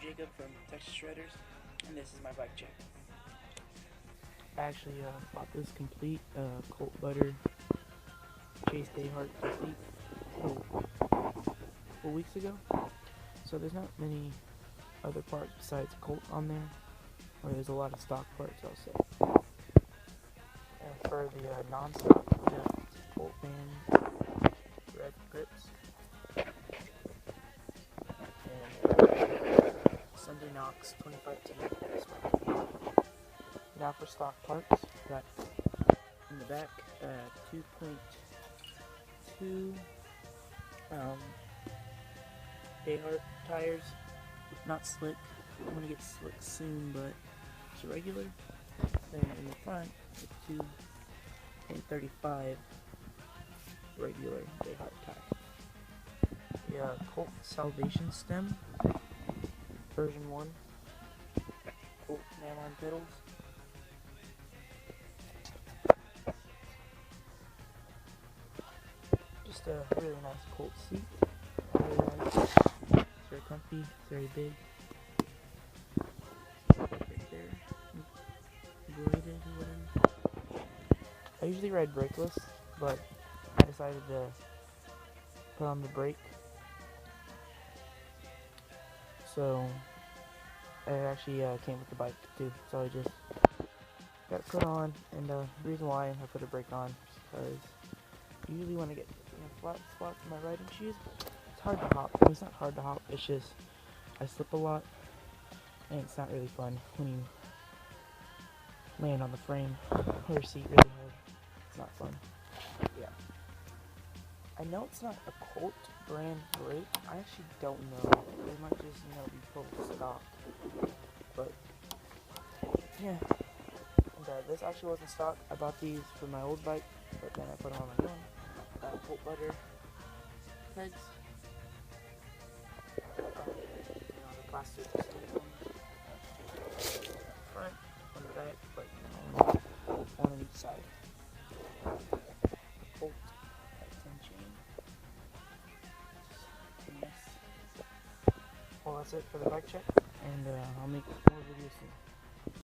Jacob from Texas Shredders, and this is my bike check. I actually bought this complete Colt Butter Chase Dayhart complete a couple weeks ago. So there's not many other parts besides Colt on there, or there's a lot of stock parts also. And for the non-stock, we got Colt band, red grips, and Sunday Knox 25T. Now for stock parts, we got in the back 2.2 Dayhart tires, not slick. I'm gonna get slick soon, but it's regular. Then in the front, the 2.35 regular Dayhart tire. The Colt Salvation stem, version 1. Colt nylon pedals. Just a really nice Colt seat. I really like it. It's very comfy, it's very big. Right there. Braided or whatever. I usually ride brakeless, but I decided to put on the brake. So it actually came with the bike too. So I just got it put on, and the reason why I put a brake on is because usually when I get flat spots in my riding shoes, it's hard to hop. I mean, it's not hard to hop, it's just I slip a lot, and it's not really fun when you land on the frame or seat really hard. It's not fun. Yeah. I know it's not a Colt brand brake. I actually don't know. They might just, be pulled stock. But yeah. And this actually wasn't stock. I bought these for my old bike, but then I put them on my new one. Colt Butter heads. The plastic front, on the back, but one on each side. Colt 10 chain. Yes. Well, that's it for the bike check, and I'll make more videos soon.